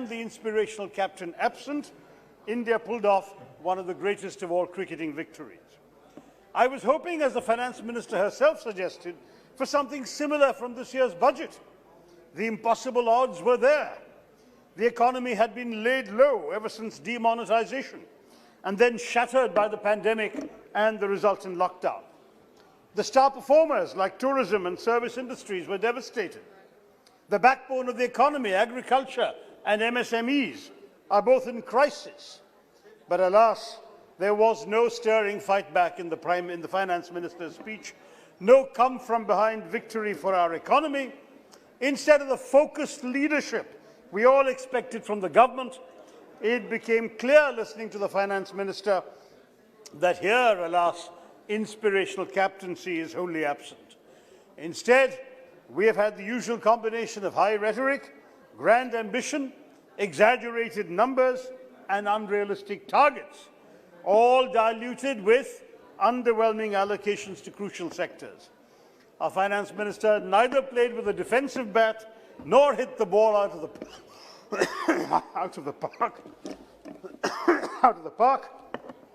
the inspirational captain absent, India pulled off one of the greatest of all cricketing victories. I was hoping, as the Finance Minister herself suggested, for something similar from this year's budget. The impossible odds were there. The economy had been laid low ever since demonetisation, and then shattered by the pandemic and the resultant lockdown. The star performers like tourism and service industries were devastated. The backbone of the economy, agriculture and MSMEs, are both in crisis. But alas, there was no stirring fight back in the Finance Minister's speech, no come-from-behind victory for our economy. Instead of the focused leadership we all expected from the government, it became clear, listening to the Finance Minister, that here, alas, inspirational captaincy is wholly absent. Instead, we have had the usual combination of high rhetoric, grand ambition, exaggerated numbers, and unrealistic targets, all diluted with underwhelming allocations to crucial sectors. Our Finance Minister neither played with a defensive bat nor hit the ball out of the park.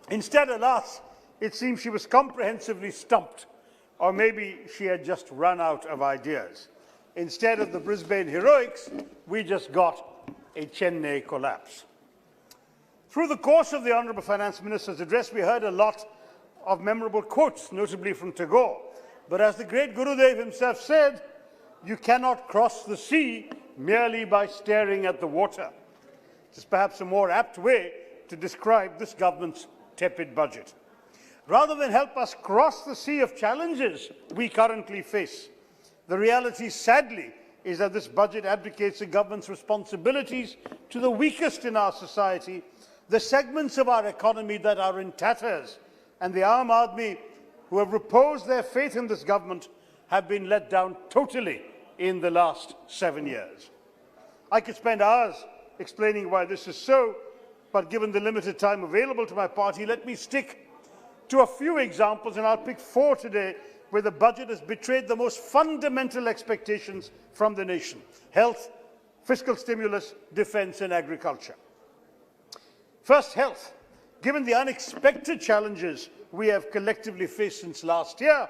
Instead, alas, it seems she was comprehensively stumped, or maybe she had just run out of ideas. Instead of the Brisbane heroics, we just got a Chennai collapse. Through the course of the Honourable Finance Minister's address, we heard a lot of memorable quotes, notably from Tharoor. But as the great Gurudev himself said, you cannot cross the sea merely by staring at the water. It is perhaps a more apt way to describe this government's tepid budget. Rather than help us cross the sea of challenges we currently face, the reality, sadly, is that this budget abdicates the government's responsibilities to the weakest in our society, the segments of our economy that are in tatters, and the Aam Aadmi who have reposed their faith in this government have been let down totally in the last 7 years. I could spend hours explaining why this is so, but given the limited time available to my party, let me stick to a few examples, and I'll pick 4 today where the budget has betrayed the most fundamental expectations from the nation: health, fiscal stimulus, defence and agriculture. First, health. Given the unexpected challenges we have collectively faced since last year,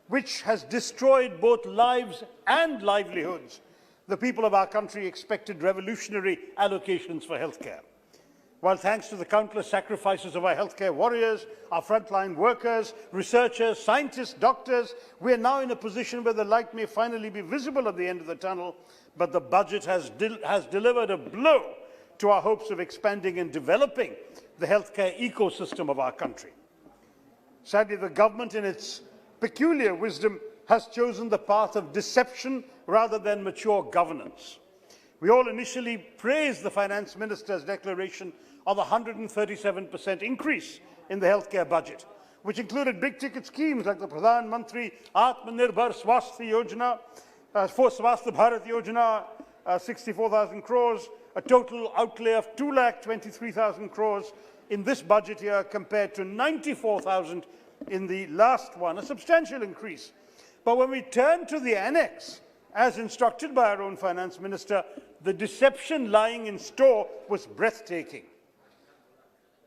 which has destroyed both lives and livelihoods, the people of our country expected revolutionary allocations for healthcare. While thanks to the countless sacrifices of our healthcare warriors, our frontline workers, researchers, scientists, doctors, we are now in a position where the light may finally be visible at the end of the tunnel, but the budget has delivered a blow to our hopes of expanding and developing the healthcare ecosystem of our country. Sadly, the government, in its peculiar wisdom, has chosen the path of deception rather than mature governance. We all initially praised the Finance Minister's declaration of a 137% increase in the healthcare budget, which included big-ticket schemes like the Pradhan Mantri Atmanirbhar Swasthya Yojana, Swasthya Bharat Yojana, 64,000 crores, a total outlay of 2,23,000 crores in this budget year compared to 94,000 in the last one, a substantial increase. But when we turn to the annex, as instructed by our own Finance Minister, the deception lying in store was breathtaking.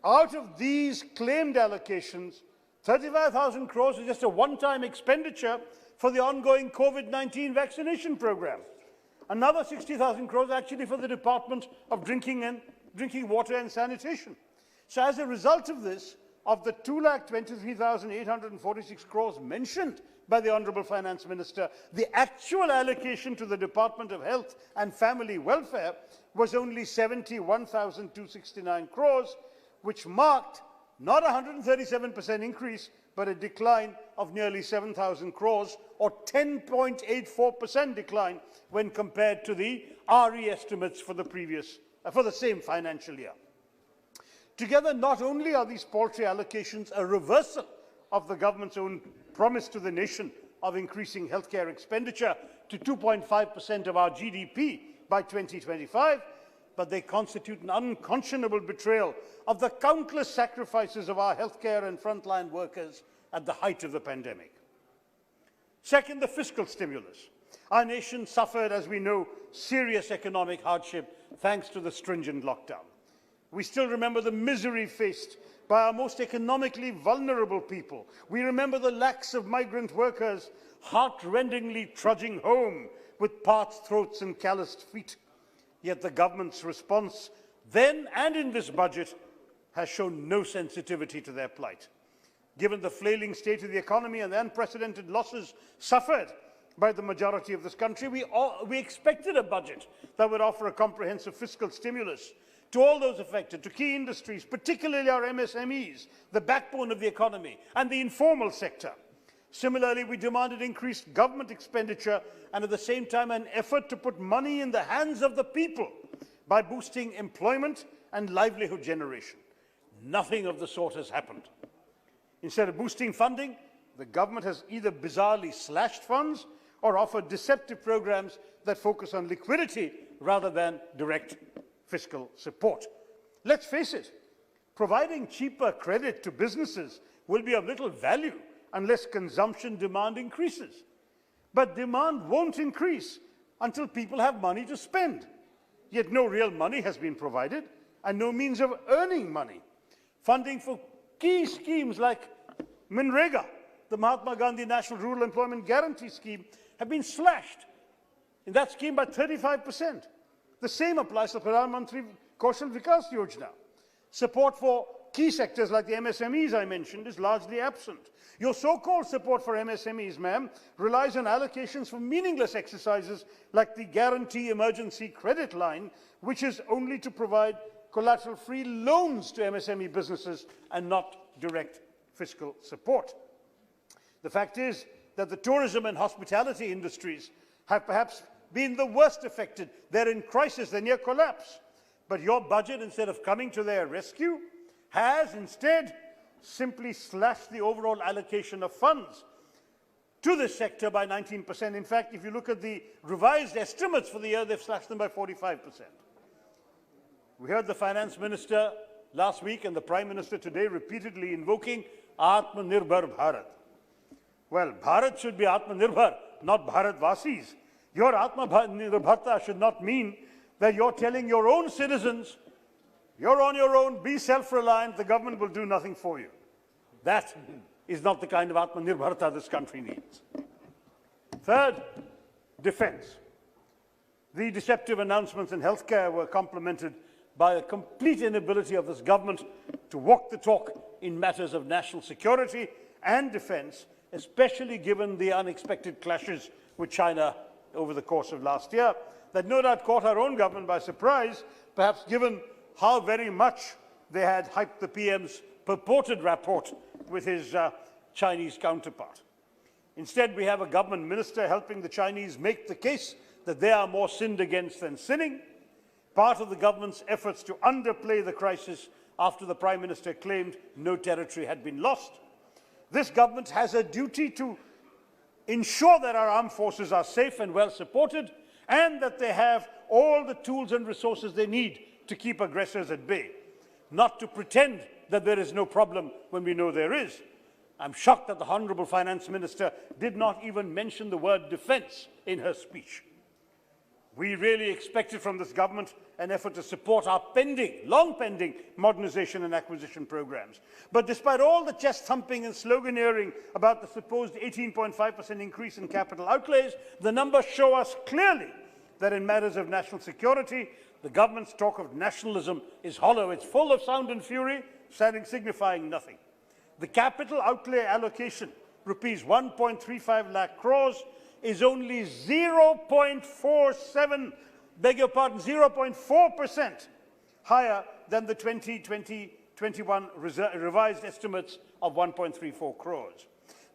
Out of these claimed allocations, 35,000 crores is just a one-time expenditure for the ongoing COVID-19 vaccination program. Another 60,000 crores actually for the Department of Drinking Water and Sanitation. So as a result of this, of the 2,23,846 crores mentioned by the Honourable Finance Minister, the actual allocation to the Department of Health and Family Welfare was only 71,269 crores, which marked not a 137% increase, but a decline of nearly 7,000 crores, or 10.84% decline when compared to the RE estimates for the same financial year. Together, not only are these paltry allocations a reversal of the government's own promise to the nation of increasing healthcare expenditure to 2.5% of our GDP by 2025, but they constitute an unconscionable betrayal of the countless sacrifices of our healthcare and frontline workers at the height of the pandemic. Second, the fiscal stimulus. Our nation suffered, as we know, serious economic hardship thanks to the stringent lockdown. We still remember the misery faced by our most economically vulnerable people. We remember the lakhs of migrant workers heart-rendingly trudging home with parched throats and calloused feet. Yet the government's response then and in this budget has shown no sensitivity to their plight. Given the flailing state of the economy and the unprecedented losses suffered by the majority of this country, we expected a budget that would offer a comprehensive fiscal stimulus to all those affected, to key industries, particularly our MSMEs, the backbone of the economy, and the informal sector. Similarly, we demanded increased government expenditure and at the same time an effort to put money in the hands of the people by boosting employment and livelihood generation. Nothing of the sort has happened. Instead of boosting funding, the government has either bizarrely slashed funds or offered deceptive programs that focus on liquidity rather than direct fiscal support. Let's face it, providing cheaper credit to businesses will be of little value unless consumption demand increases. But demand won't increase until people have money to spend. Yet no real money has been provided and no means of earning money. Funding for key schemes like Manrega, the Mahatma Gandhi National Rural Employment Guarantee Scheme, have been slashed in that scheme by 35%. The same applies to Pradhan Mantri Kaushal Vikas Yojana. Support for key sectors like the MSMEs I mentioned is largely absent. Your so-called support for MSMEs, ma'am, relies on allocations for meaningless exercises like the Guarantee Emergency Credit Line, which is only to provide collateral-free loans to MSME businesses and not direct fiscal support. The fact is that the tourism and hospitality industries have perhaps been the worst affected. They're in crisis, they're near collapse. But your budget, instead of coming to their rescue, has instead simply slashed the overall allocation of funds to this sector by 19%. In fact, if you look at the revised estimates for the year, they've slashed them by 45%. We heard the finance minister last week and the prime minister today repeatedly invoking Atmanirbhar Bharat. Well, Bharat should be Atmanirbhar, not Bharatvasis. Your Atmanirbharta should not mean that you're telling your own citizens, you're on your own, be self-reliant, the government will do nothing for you. That is not the kind of Atmanirbharta this country needs. Third, defense. The deceptive announcements in healthcare were complemented by a complete inability of this government to walk the talk in matters of national security and defense, especially given the unexpected clashes with China over the course of last year, that no doubt caught our own government by surprise, perhaps given how very much they had hyped the PM's purported rapport with his Chinese counterpart. Instead, we have a government minister helping the Chinese make the case that they are more sinned against than sinning, part of the government's efforts to underplay the crisis after the Prime Minister claimed no territory had been lost. This government has a duty to ensure that our armed forces are safe and well supported and that they have all the tools and resources they need to keep aggressors at bay, not to pretend that there is no problem when we know there is. I'm shocked that the Honourable Finance Minister did not even mention the word defence in her speech. We really expected from this government an effort to support our long-pending modernisation and acquisition programmes. But despite all the chest-thumping and sloganeering about the supposed 18.5% increase in capital outlays, the numbers show us clearly that in matters of national security, the government's talk of nationalism is hollow. It's full of sound and fury, signifying nothing. The capital outlay allocation, rupees 1.35 lakh crores, is only 0.4% higher than the 2020-21 revised estimates of 1.34 crores.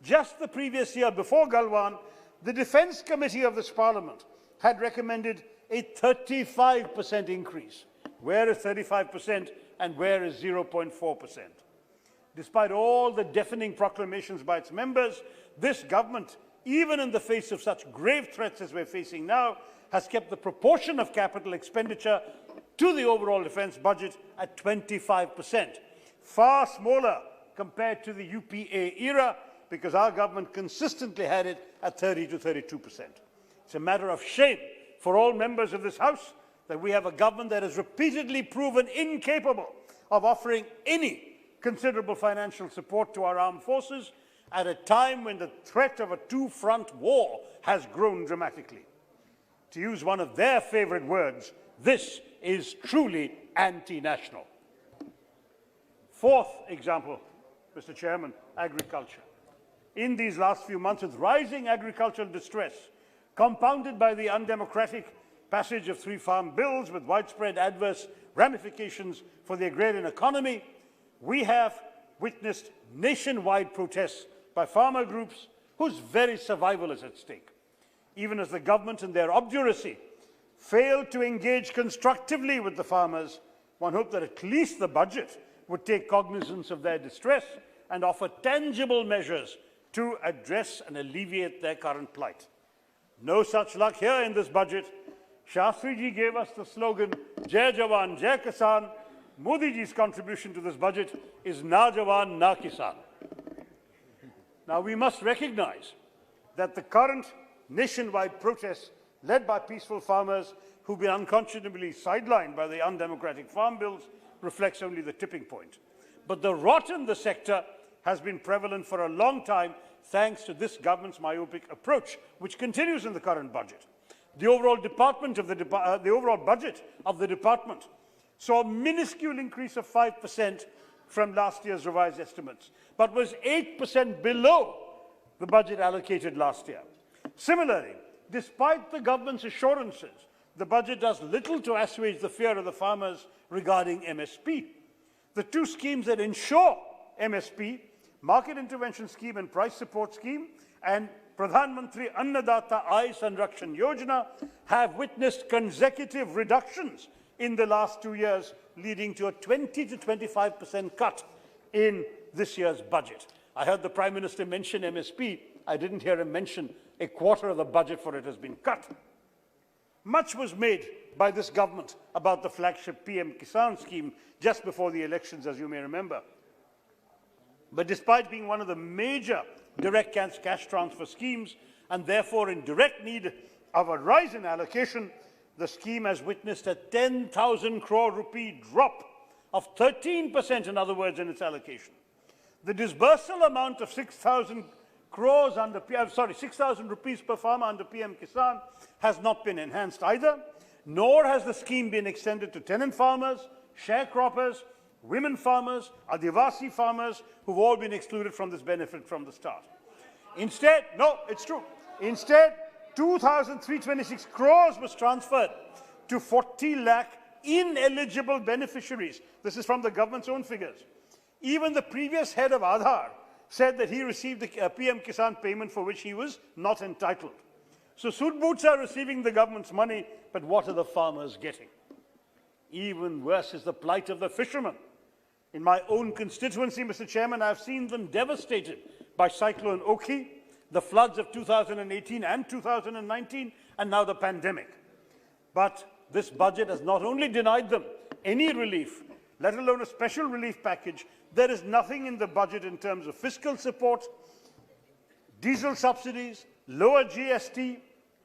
Just the previous year, before Galwan, the Defence Committee of this Parliament had recommended a 35% increase. Where is 35% and where is 0.4%? Despite all the deafening proclamations by its members, this government, even in the face of such grave threats as we're facing now, has kept the proportion of capital expenditure to the overall defence budget at 25%, far smaller compared to the UPA era, because our government consistently had it at 30 to 32%. It's a matter of shame for all members of this House, that we have a government that has repeatedly proven incapable of offering any considerable financial support to our armed forces at a time when the threat of a two-front war has grown dramatically. To use one of their favorite words, this is truly anti-national. Fourth example, Mr. Chairman, agriculture. In these last few months, with rising agricultural distress, compounded by the undemocratic passage of 3 farm bills with widespread adverse ramifications for the agrarian economy, we have witnessed nationwide protests by farmer groups whose very survival is at stake. Even as the government in their obduracy failed to engage constructively with the farmers, one hoped that at least the budget would take cognizance of their distress and offer tangible measures to address and alleviate their current plight. No such luck here in this budget. Shastri ji gave us the slogan, Jai Jawan, Jai Kisan. Modi ji's contribution to this budget is Na Jawan, Na Kisan. Now, we must recognize that the current nationwide protests led by peaceful farmers who've been unconscionably sidelined by the undemocratic farm bills reflects only the tipping point. But the rot in the sector has been prevalent for a long time thanks to this government's myopic approach, which continues in the current budget. The overall budget of the department saw a minuscule increase of 5% from last year's revised estimates, but was 8% below the budget allocated last year. Similarly, despite the government's assurances, the budget does little to assuage the fear of the farmers regarding MSP. The two schemes that ensure MSP, Market Intervention Scheme and Price Support Scheme, and Pradhan Mantri Annadata Aay Sanrakshan Yojana, have witnessed consecutive reductions in the last 2 years, leading to a 20 to 25% cut in this year's budget. I heard the Prime Minister mention MSP. I didn't hear him mention a quarter of the budget for it has been cut. Much was made by this government about the flagship PM Kisan scheme just before the elections, as you may remember. But despite being one of the major direct cash transfer schemes and therefore in direct need of a rise in allocation, the scheme has witnessed a 10,000 crore rupee drop of 13%, in other words, in its allocation. The disbursal amount of 6,000 crores under 6,000 rupees per farmer under PM Kisan has not been enhanced either, nor has the scheme been extended to tenant farmers, sharecroppers, women farmers, Adivasi farmers, who've all been excluded from this benefit from the start. Instead, no, it's true. Instead, 2,326 crores was transferred to 40 lakh ineligible beneficiaries. This is from the government's own figures. Even the previous head of Aadhaar said that he received the PM Kisan payment for which he was not entitled. So Sudboots are receiving the government's money, but what are the farmers getting? Even worse is the plight of the fishermen. In my own constituency, Mr. Chairman, I've seen them devastated by Cyclone Oki, the floods of 2018 and 2019, and now the pandemic. But this budget has not only denied them any relief, let alone a special relief package. There is nothing in the budget in terms of fiscal support, diesel subsidies, lower GST,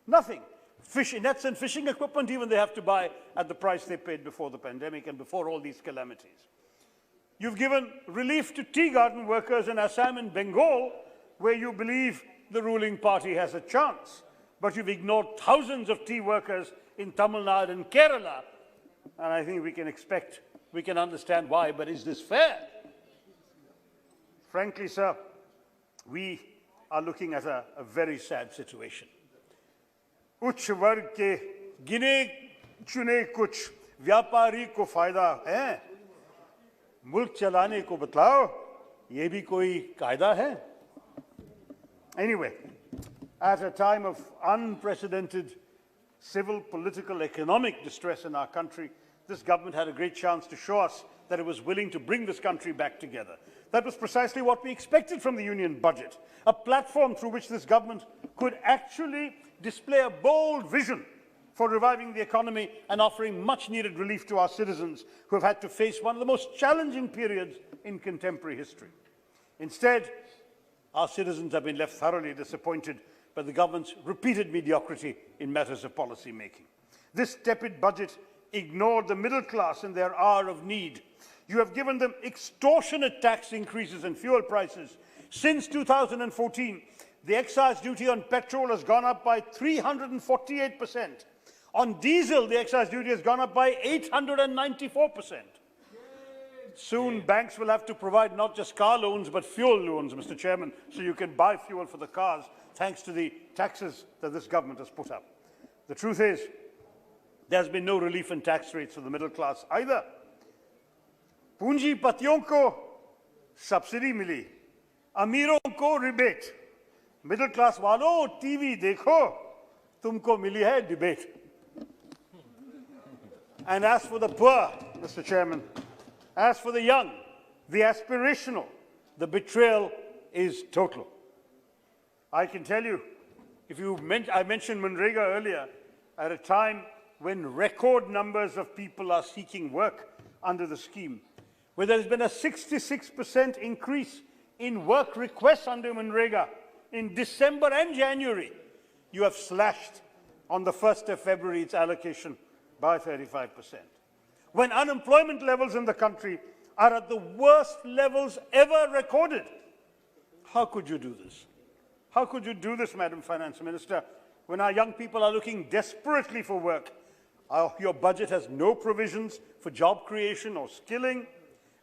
nothing. Fish nets and fishing equipment, even they have to buy at the price they paid before the pandemic and before all these calamities. You've given relief to tea garden workers in Assam and Bengal, where you believe the ruling party has a chance. But you've ignored thousands of tea workers in Tamil Nadu and Kerala. And I think we can understand why, but is this fair? Frankly, sir, we are looking at a very sad situation. उच्च वर्ग के गिने चुने कुछ व्यापारी को फायदा है, मुल्क चलाने को बतलाओ, ये भी कोई कायदा है? Anyway, at a time of unprecedented civil, political, economic distress in our country, this government had a great chance to show us that it was willing to bring this country back together. That was precisely what we expected from the union budget, a platform through which this government could actually display a bold vision for reviving the economy and offering much-needed relief to our citizens who have had to face one of the most challenging periods in contemporary history. Instead, our citizens have been left thoroughly disappointed by the government's repeated mediocrity in matters of policy making. This tepid budget ignored the middle class in their hour of need. You have given them extortionate tax increases and fuel prices. Since 2014, the excise duty on petrol has gone up by 348%. On diesel, the excise duty has gone up by 894%. Soon, banks will have to provide not just car loans, but fuel loans, Mr. Chairman, so you can buy fuel for the cars, thanks to the taxes that this government has put up. The truth is, there's been no relief in tax rates for the middle class either. पूंजीपतियों को subsidy मिली, अमीरों को rebate, middle class वालों TV देखो, तुमको मिली है debate. And as for the poor, Mr. Chairman, as for the young, the aspirational, the betrayal is total. I can tell you, I mentioned Manrega earlier, at a time when record numbers of people are seeking work under the scheme, where there's been a 66% increase in work requests under Manrega in December and January, you have slashed on the 1st of February its allocation by 35%. When unemployment levels in the country are at the worst levels ever recorded, how could you do this? How could you do this, Madam Finance Minister, when our young people are looking desperately for work? Your budget has no provisions for job creation or skilling,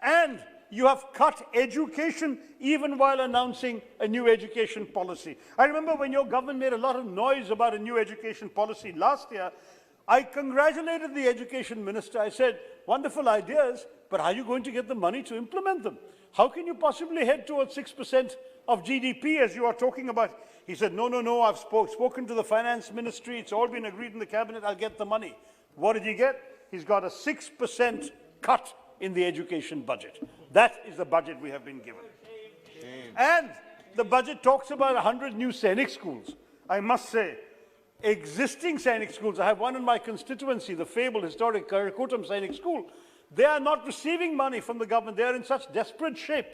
and you have cut education even while announcing a new education policy. I remember when your government made a lot of noise about a new education policy last year, I congratulated the education minister. I said, wonderful ideas, but are you going to get the money to implement them? How can you possibly head towards 6% of GDP as you are talking about? He said, no, I've spoken to the finance ministry. It's all been agreed in the cabinet. I'll get the money. What did he get? He's got a 6% cut in the education budget. That is the budget we have been given. And the budget talks about 100 new Sainik schools. I must say, existing Sainik schools, I have one in my constituency, the fabled historic Karakotam Sainik School, they are not receiving money from the government. They are in such desperate shape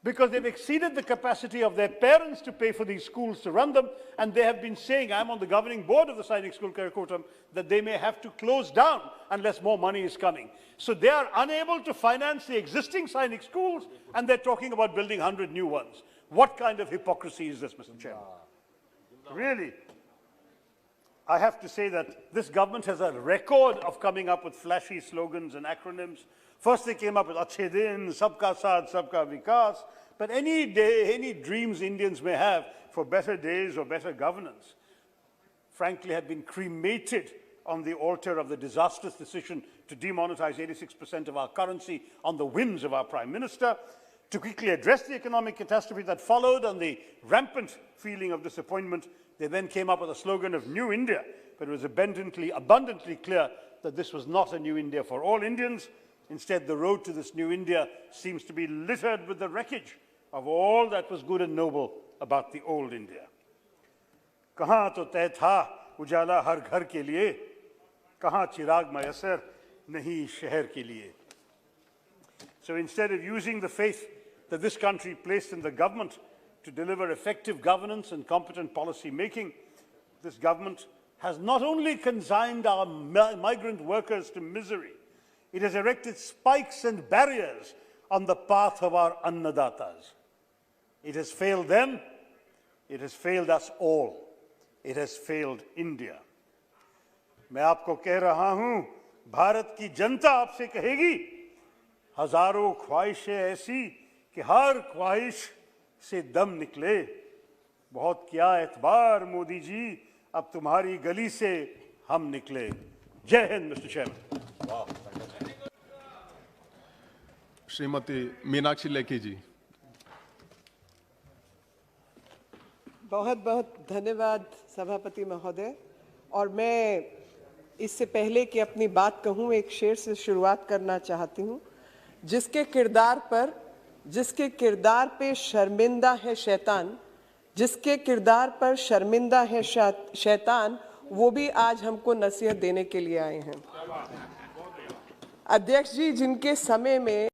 because they've exceeded the capacity of their parents to pay for these schools to run them, and they have been saying, I'm on the governing board of the Sainik School Karakotam, that they may have to close down unless more money is coming. So they are unable to finance the existing Sainik schools, and they're talking about building 100 new ones. What kind of hypocrisy is this, Mr. Chairman? Really? I have to say that this government has a record of coming up with flashy slogans and acronyms. First they came up with Achhe Din, Sabka Saath, Sabka Vikas. But any day, any dreams Indians may have for better days or better governance, frankly, have been cremated on the altar of the disastrous decision to demonetize 86% of our currency on the whims of our Prime Minister. To quickly address the economic catastrophe that followed and the rampant feeling of disappointment, they then came up with a slogan of New India, but it was abundantly clear that this was not a new India for all Indians. Instead, the road to this new India seems to be littered with the wreckage of all that was good and noble about the old India. Kahan to तय था उजाला हर घर के लिए, कहाँ चिराग मयसर नहीं शहर के लिए. So instead of using the faith that this country placed in the government to deliver effective governance and competent policy making, this government has not only consigned our migrant workers to misery, it has erected spikes and barriers on the path of our annadatas. It has failed them, it has failed us all, it has failed India. मैं आपको कह रहा हूं, भारत की जनता आपसे कहेगी, हजारों ख्वाहिशें ऐसी कि हर ख्वाहिश से दम निकले. बहुत किया एतबार मोदी जी, अब तुम्हारी गली से हम निकले. जय हिंद, मिस्टर चेयरमैन. श्रीमती मीनाक्षी लेखी जी. बहुत बहुत धन्यवाद सभापति महोदय. और मैं इससे पहले कि अपनी बात कहूँ, एक शेर से शुरुआत करना चाहती हूँ. जिसके किरदार पे शर्मिंदा है शैतान, जिसके किरदार पर शर्मिंदा है शैतान, वो भी आज हमको नसीहत देने के लिए आए हैं. अध्यक्ष जी, जिनके समय में